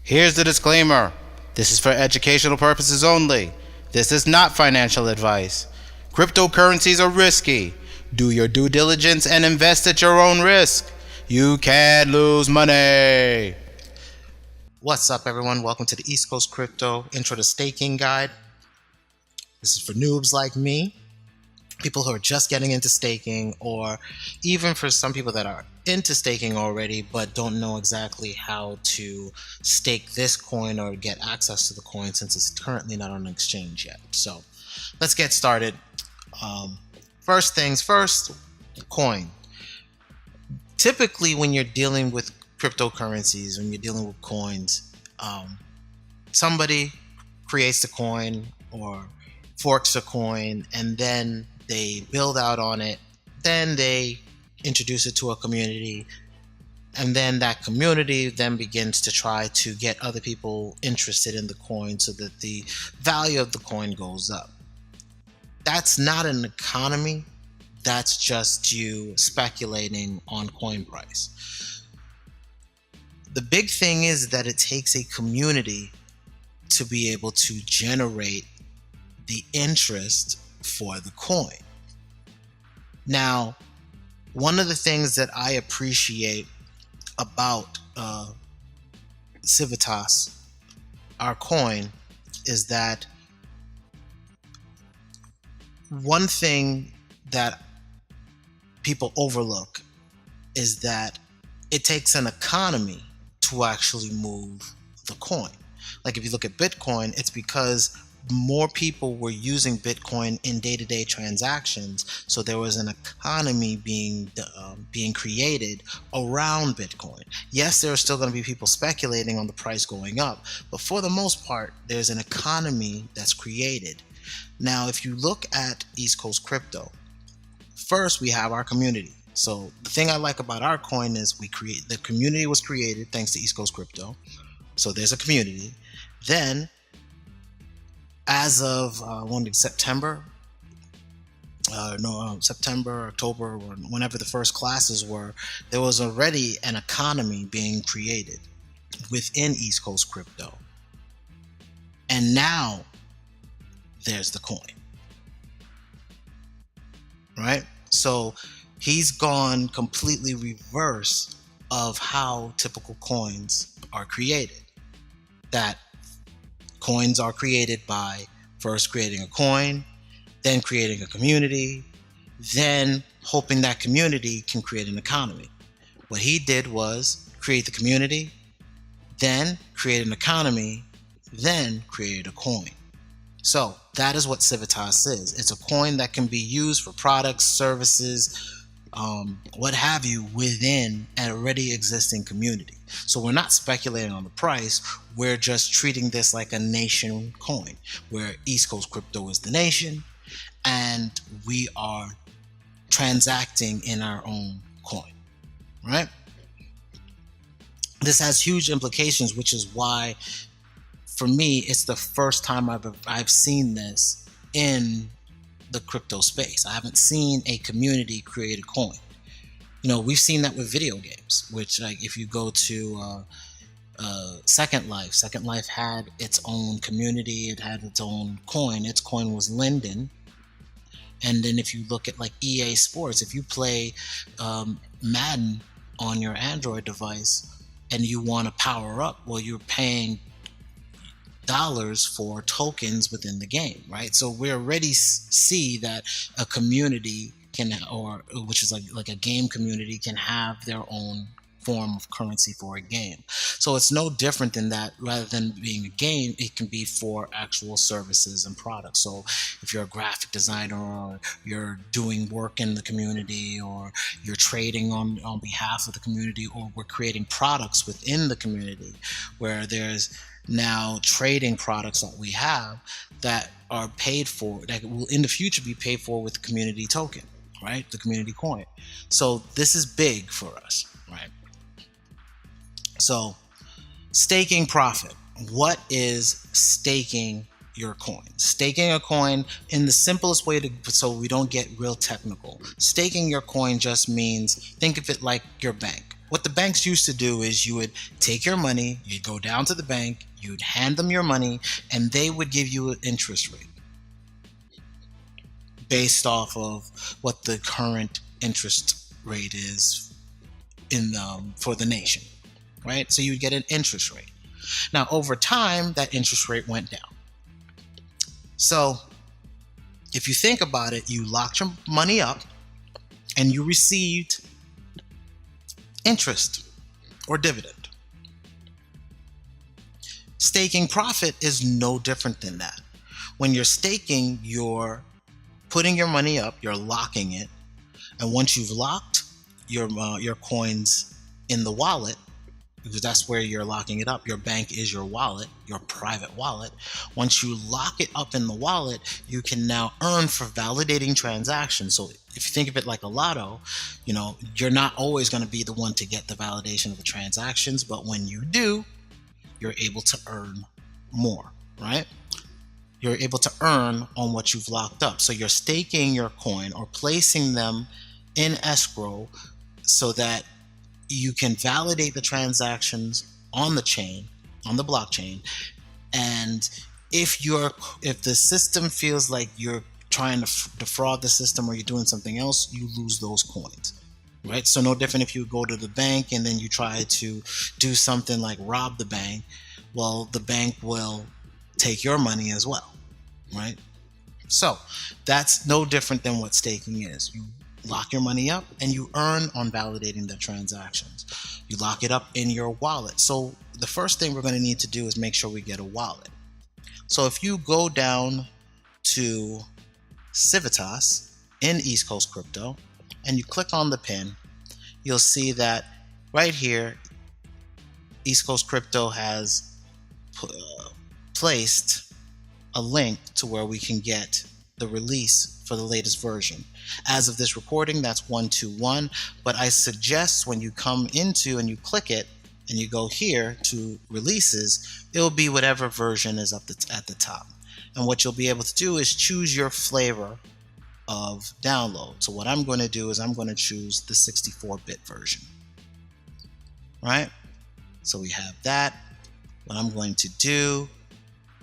Here's the disclaimer. This is for educational purposes only. This is not financial advice. Cryptocurrencies are risky. Do your due diligence and invest at your own risk. You can lose money. What's up, everyone? Welcome to the East Coast Crypto Intro to Staking Guide. This is for noobs like me, people who are just getting into staking, or even for some people that are into staking already but don't know exactly how to stake this coin or get access to the coin since it's currently not on an exchange yet. So let's get started. First things first, coin. Typically when you're dealing with cryptocurrencies, when you're dealing with coins, somebody creates the coin or forks a coin, and then they build out on it, then they introduce it to a community, and then that community then begins to try to get other people interested in the coin so that the value of the coin goes up. That's not an economy, that's just you speculating on coin price. The big thing is that it takes a community to be able to generate the interest for the coin. Now, one of the things that I appreciate about Civitas, our coin, is that one thing that people overlook is that it takes an economy to actually move the coin. Like if you look at Bitcoin, it's because more people were using Bitcoin in day-to-day transactions, so there was an economy being created around Bitcoin. Yes, there are still going to be people speculating on the price going up, but for the most part, there's an economy that's created. Now, if you look at East Coast Crypto, first we have our community. So the thing I like about our coin is the community was created thanks to East Coast Crypto. So there's a community. Then as of September, October, or whenever the first classes were, there was already an economy being created within East Coast Crypto. And now there's the coin, right? So he's gone completely reverse of how typical coins are created. That coins are created by first creating a coin, then creating a community, then hoping that community can create an economy. What he did was create the community, then create an economy, then create a coin. So that is what Civitas is. It's a coin that can be used for products, services, what have you, within an already existing community. So we're not speculating on the price, we're just treating this like a nation coin, where East Coast Crypto is the nation and we are transacting in our own coin, right? This has huge implications, which is why for me it's the first time I've seen this in the crypto space. I haven't seen a community create a coin. You know, we've seen that with video games, which, like, if you go to Second Life had its own community, it had its own coin. Its coin was Linden. And then if you look at like EA Sports, if you play Madden on your Android device and you want to power up, well, you're paying dollars for tokens within the game, right? So we already see that a community can, or which is like a game community, can have their own form of currency for a game. So it's no different than that. Rather than being a game, it can be for actual services and products. So if you're a graphic designer, or you're doing work in the community, or you're trading on behalf of the community, or we're creating products within the community, where there's now trading products that we have that are paid for, that will in the future be paid for with the community token, right? The community coin. So this is big for us, right? So staking profit. What is staking your coin? Staking a coin, in the simplest way, so we don't get real technical, staking your coin just means, think of it like your bank. What the banks used to do is you would take your money, you'd go down to the bank, you'd hand them your money, and they would give you an interest rate based off of what the current interest rate is for the nation, right? So you would get an interest rate. Now, over time, that interest rate went down. So if you think about it, you locked your money up and you received interest or dividend. Staking profit is no different than that. When you're staking, you're putting your money up, you're locking it, and once you've locked your coins in the wallet, because that's where you're locking it up, your bank is your wallet, your private wallet. Once you lock it up in the wallet, you can now earn for validating transactions. So if you think of it like a lotto, you're not always going to be the one to get the validation of the transactions, but when you do, you're able to earn more, right? You're able to earn on what you've locked up. So you're staking your coin or placing them in escrow so that you can validate the transactions on the chain, on the blockchain. And if the system feels like you're trying to defraud the system or you're doing something else, you lose those coins, right? So no different if you go to the bank and then you try to do something like rob the bank. Well, the bank will take your money as well, right? So that's no different than what staking is. You lock your money up and you earn on validating the transactions. You lock it up in your wallet. So the first thing we're going to need to do is make sure we get a wallet. So if you go down to Civitas in EastCoastCrypto and you click on the pin, you'll see that right here EastCoastCrypto has placed a link to where we can get the release for the latest version. As of this recording, that's 1.2.1, but I suggest when you come into and you click it and you go here to releases, it'll be whatever version is up at the top. And what you'll be able to do is choose your flavor of download. So what I'm going to do is I'm going to choose the 64-bit version, right? So we have that. What I'm going to do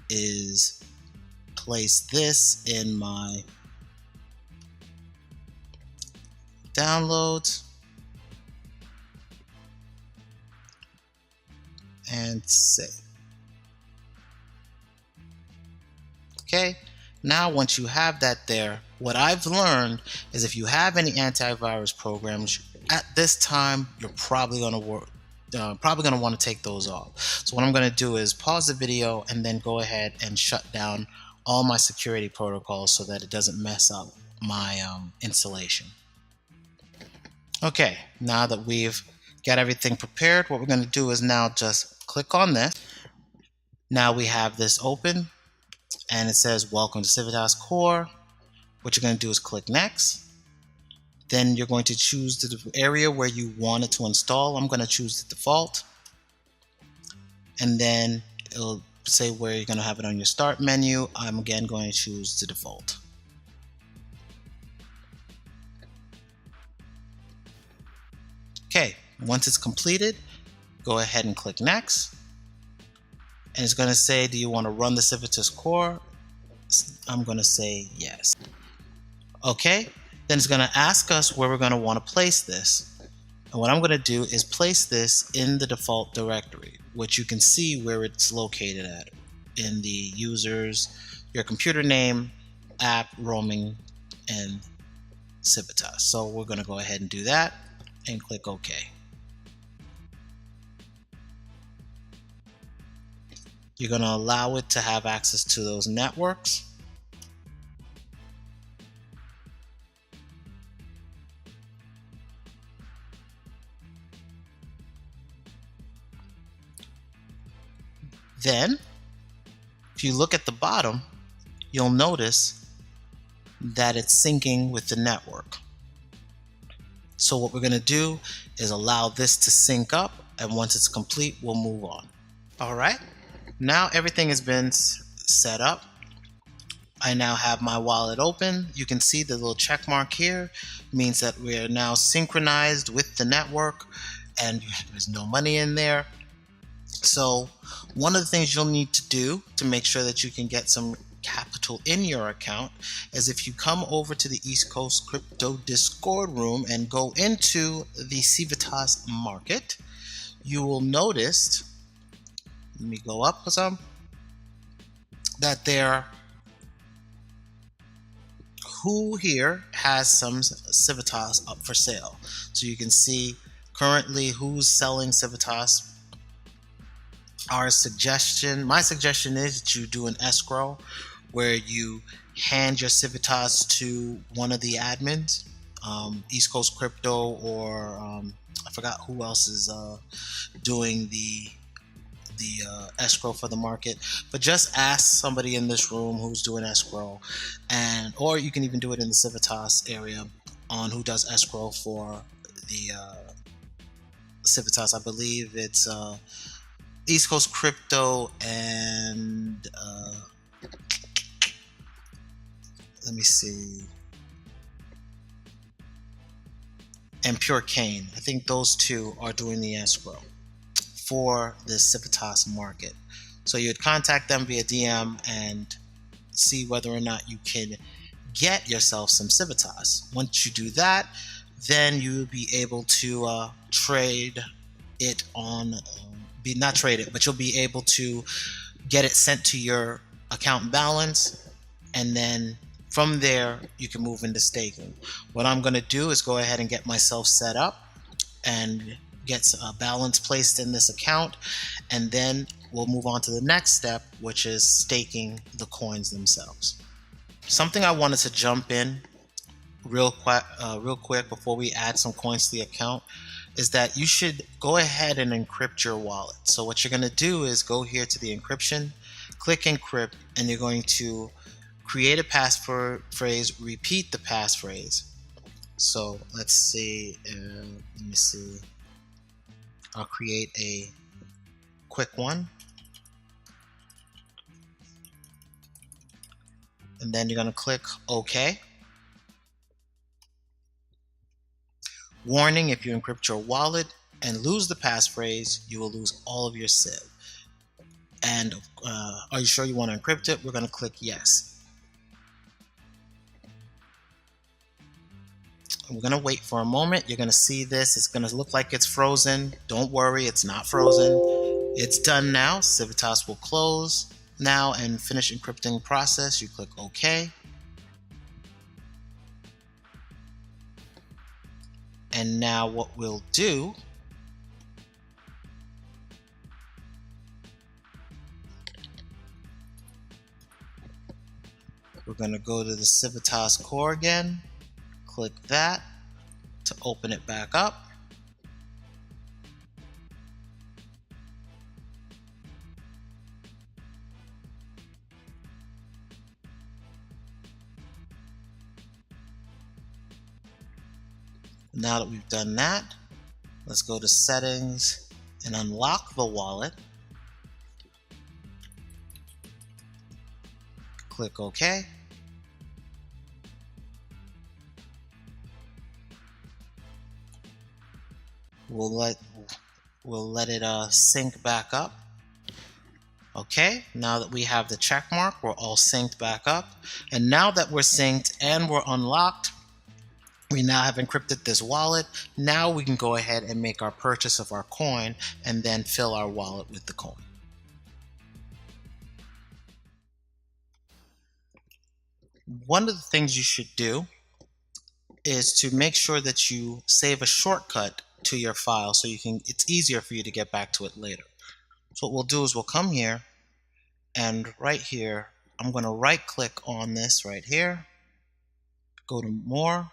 is place this in my downloads and save. Okay, now once you have that there, what I've learned is if you have any antivirus programs at this time, you're probably going to want to take those off. So what I'm going to do is pause the video and then go ahead and shut down all my security protocols so that it doesn't mess up my installation. Okay, now that we've got everything prepared, what we're going to do is now just click on this. Now we have this open and it says welcome to Civitas Core. What you're going to do is click next. Then you're going to choose the area where you want it to install. I'm going to choose the default. And then it'll say where you're going to have it on your start menu. I'm again going to choose the default. Okay, once it's completed, go ahead and click next. And it's going to say, do you want to run the Civitas Core? I'm going to say yes. Okay, then it's going to ask us where we're going to want to place this. And what I'm going to do is place this in the default directory, which you can see where it's located at in the users, your computer name, app, roaming, and Civitas. So we're going to go ahead and do that and click OK. You're going to allow it to have access to those networks. Then, if you look at the bottom, you'll notice that it's syncing with the network. So what we're going to do is allow this to sync up, and once it's complete, we'll move on. All right, now everything has been set up. I now have my wallet open. You can see the little check mark here means that we are now synchronized with the network, and there's no money in there. So one of the things you'll need to do to make sure that you can get some capital in your account is if you come over to the East Coast Crypto Discord room and go into the Civitas market, you will notice, let me go up some, that there, who here has some Civitas up for sale. So you can see currently who's selling Civitas. My suggestion is that you do an escrow where you hand your Civitas to one of the admins, East Coast Crypto, or I forgot who else is doing the escrow for the market. But just ask somebody in this room who's doing escrow, or you can even do it in the Civitas area on who does escrow for the Civitas. I believe it's East Coast Crypto and let me see, and Pure Cane. I think those two are doing the escrow for the Civitas market. So you'd contact them via DM and see whether or not you can get yourself some Civitas. Once you do that, then you'll be able to trade it on, not trade it, but you'll be able to get it sent to your account balance, and then from there you can move into staking. What I'm going to do is go ahead and get myself set up and get a balance placed in this account, and then we'll move on to the next step, which is staking the coins themselves. Something I wanted to jump in real quick before we add some coins to the account is that you should go ahead and encrypt your wallet. So what you're going to do is go here to the encryption, click encrypt, and you're going to create a passphrase, repeat the passphrase. So let's see, let me see, I'll create a quick one, and then you're going to click OK. Warning: if you encrypt your wallet and lose the passphrase, you will lose all of your CIV. And are you sure you want to encrypt it? We're going to click yes. We're going to wait for a moment. You're going to see this. It's going to look like it's frozen. Don't worry, it's not frozen. It's done now. Civitas will close now and finish encrypting process. You click OK. And now what we'll do we're going to go to the Civitas core again, click that to open it back up. Now that we've done that, let's go to settings and unlock the wallet. Click OK. We'll let it sync back up. Okay, now that we have the check mark, we're all synced back up. And now that we're synced and we're unlocked, we now have encrypted this wallet. Now we can go ahead and make our purchase of our coin and then fill our wallet with the coin. One of the things you should do is to make sure that you save a shortcut to your file so it's easier for you to get back to it later. So what we'll do is we'll come here, and right here I'm going to right click on this right here, go to more,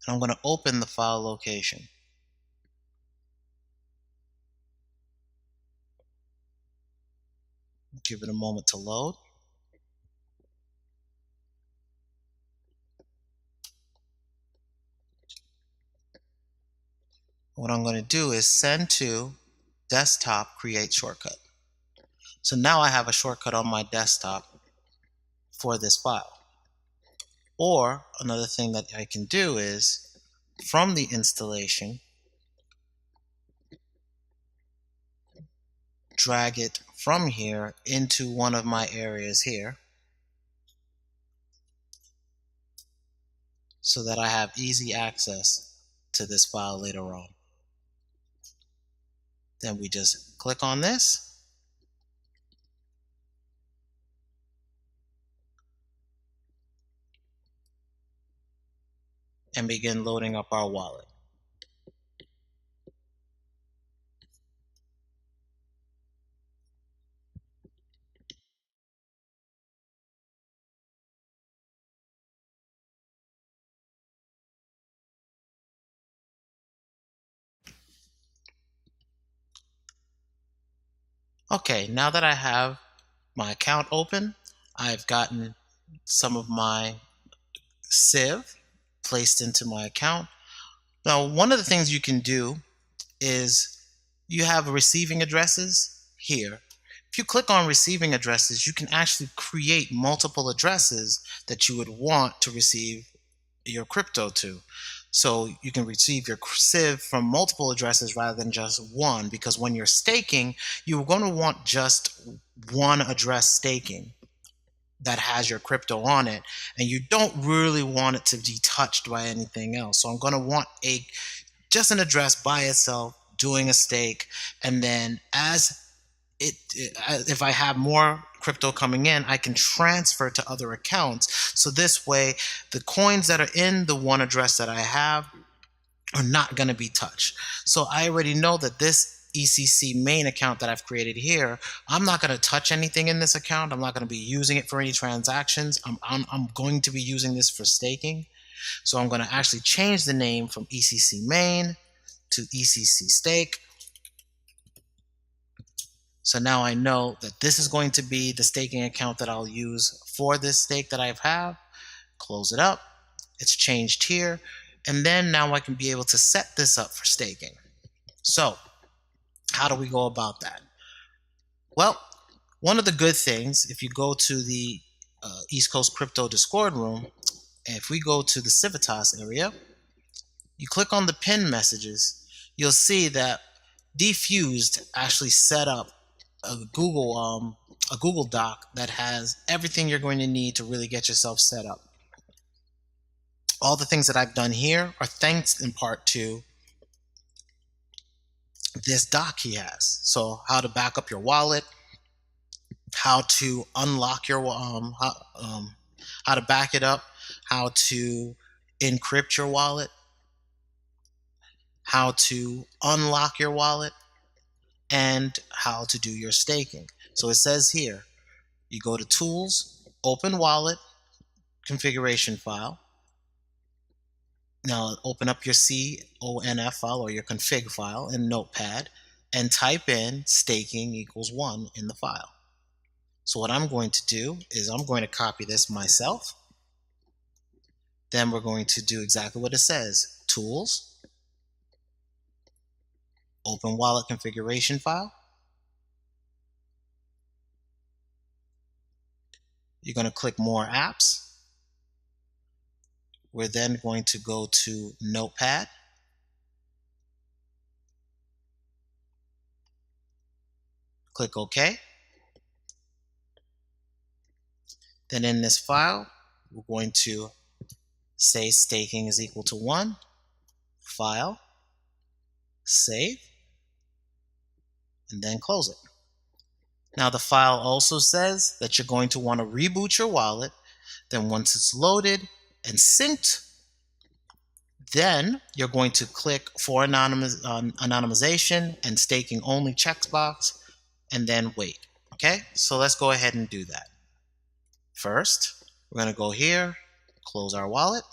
and I'm going to open the file location. Give it a moment to load. What I'm going to do is send to desktop create shortcut. So now I have a shortcut on my desktop for this file. Or another thing that I can do is from the installation, drag it from here into one of my areas here so that I have easy access to this file later on. Then we just click on this, and begin loading up our wallet. Okay, now that I have my account open, I've gotten some of my Civ placed into my account. Now, one of the things you can do is you have receiving addresses here. If you click on receiving addresses, you can actually create multiple addresses that you would want to receive your crypto to. So you can receive your Civ from multiple addresses rather than just one, because when you're staking, you're going to want just one address staking that has your crypto on it, and you don't really want it to be touched by anything else. So I'm going to want just an address by itself doing a stake, and then if I have more crypto coming in, I can transfer to other accounts. So this way, the coins that are in the one address that I have are not going to be touched. So I already know that this ECC main account that I've created here, I'm not going to touch anything in this account. I'm not going to be using it for any transactions. I'm going to be using this for staking. So I'm going to actually change the name from ECC main to ECC stake. So now I know that this is going to be the staking account that I'll use for this stake that I have. Close it up. It's changed here. And then now I can be able to set this up for staking. So how do we go about that? Well, one of the good things, if you go to the EastCoastCrypto Discord room, if we go to the Civitas area, you click on the pin messages, you'll see that Defused actually set up a Google Doc that has everything you're going to need to really get yourself set up. All the things that I've done here are thanks in part to this doc he has. So how to back up your wallet, how to unlock your how to back it up, how to encrypt your wallet, how to unlock your wallet, and how to do your staking. So it says here, you go to Tools, Open Wallet, Configuration File. Now open up your CONF file or your config file in Notepad and type in staking equals 1 in the file. So what I'm going to do is I'm going to copy this myself. Then we're going to do exactly what it says. Tools, Open Wallet Configuration File. You're going to click More Apps. We're then going to go to Notepad. Click OK. Then in this file, we're going to say staking is equal to 1. File, save, and then close it. Now the file also says that you're going to want to reboot your wallet. Then once it's loaded and synced, then you're going to click for anonymization and staking only checkbox, and then wait. Okay, so let's go ahead and do that. First, we're going to go here, close our wallet.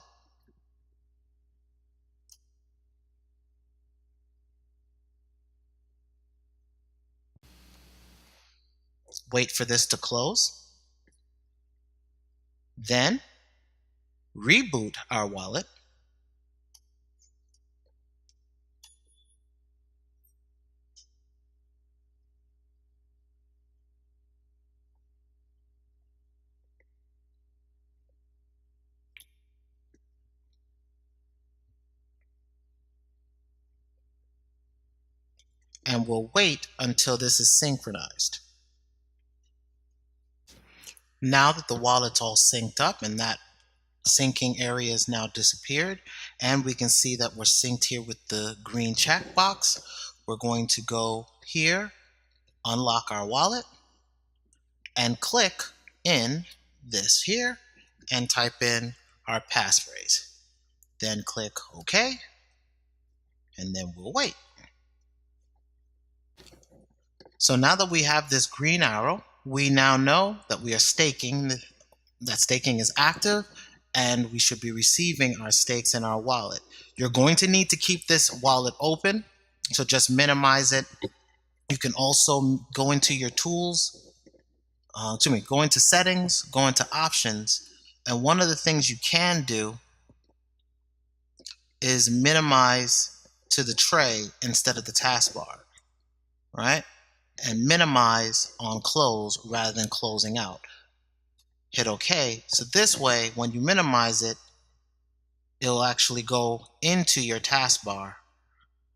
Wait for this to close. Then reboot our wallet. and we'll wait until this is synchronized. Now that the wallet's all synced up and that syncing area is now disappeared, and we can see that we're synced here with the green checkbox, we're going to go here, unlock our wallet, and click in this here and type in our passphrase. Then click OK, and then we'll wait. So now that we have this green arrow, we now know that we are staking, that staking is active, and we should be receiving our stakes in our wallet. You're going to need to keep this wallet open, so just minimize it. You can also go into your tools, go into settings, go into options, and one of the things you can do is minimize to the tray instead of the taskbar, right? And minimize on close rather than closing out. Hit OK. So this way, when you minimize it, it'll actually go into your taskbar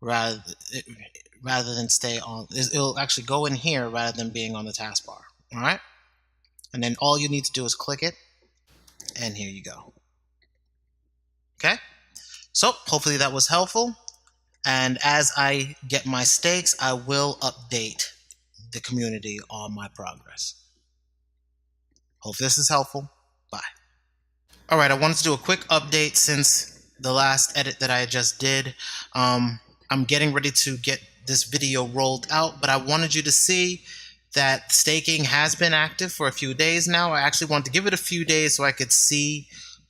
rather than stay on. It'll actually go in here rather than being on the taskbar. All right. And then all you need to do is click it, and here you go. Okay. So hopefully that was helpful. And as I get my stakes, I will update the community on my progress. Hope this is helpful. Bye. All right, I wanted to do a quick update since the last edit that I just did. I'm getting ready to get this video rolled out, but I wanted you to see that staking has been active for a few days now. I actually wanted to give it a few days so I could see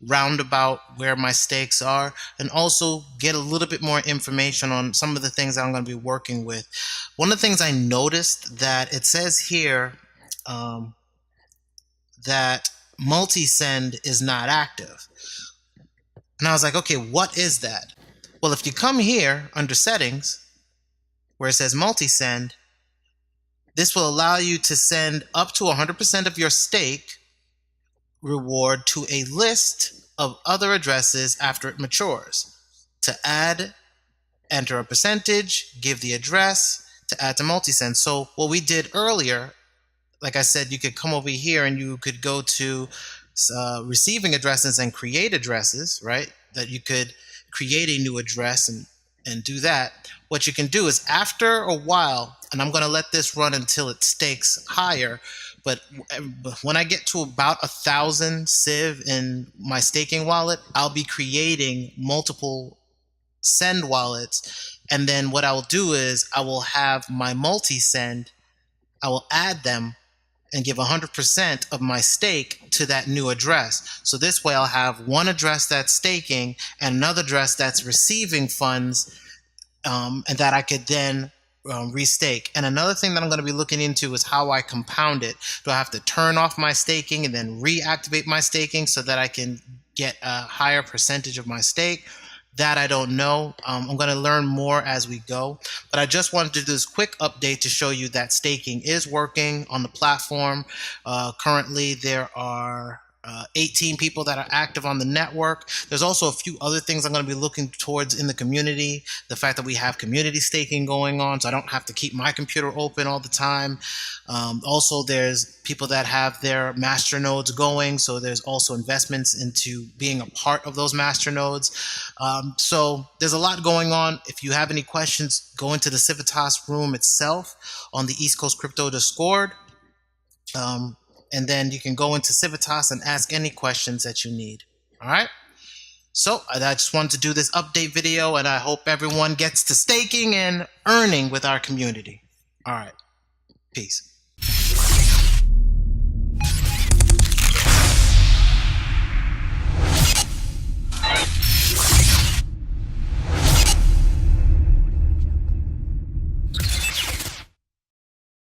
roundabout where my stakes are, and also get a little bit more information on some of the things that I'm going to be working with. One of the things I noticed that it says here that multi-send is not active. And I was like, okay, what is that? Well, if you come here under settings where it says multi-send, this will allow you to send up to 100% of your stake reward to a list of other addresses after it matures. To add, enter a percentage, give the address, to add to multi-send. So what we did earlier, like I said, you could come over here and you could go to receiving addresses and create addresses, right? That you could create a new address and do that. What you can do is after a while, and I'm going to let this run until it stakes higher, but when I get to about 1,000 Civ in my staking wallet, I'll be creating multiple send wallets. And then what I will do is I will have my multi-send, I will add them and give 100% of my stake to that new address. So this way I'll have one address that's staking and another address that's receiving funds, and that I could then restake. And another thing that I'm going to be looking into is how I compound it. Do I have to turn off my staking and then reactivate my staking so that I can get a higher percentage of my stake? That I don't know. I'm going to learn more as we go. But I just wanted to do this quick update to show you that staking is working on the platform. Currently, there are 18 people that are active on the network. There's also a few other things I'm going to be looking towards in the community. The fact that we have community staking going on, so I don't have to keep my computer open all the time. Also, there's people that have their master nodes going, so there's also investments into being a part of those master nodes. So there's a lot going on. If you have any questions, go into the Civitas room itself on the EastCoastCrypto Discord. And then you can go into Civitas and ask any questions that you need. All right. So I just wanted to do this update video, and I hope everyone gets to staking and earning with our community. All right. Peace.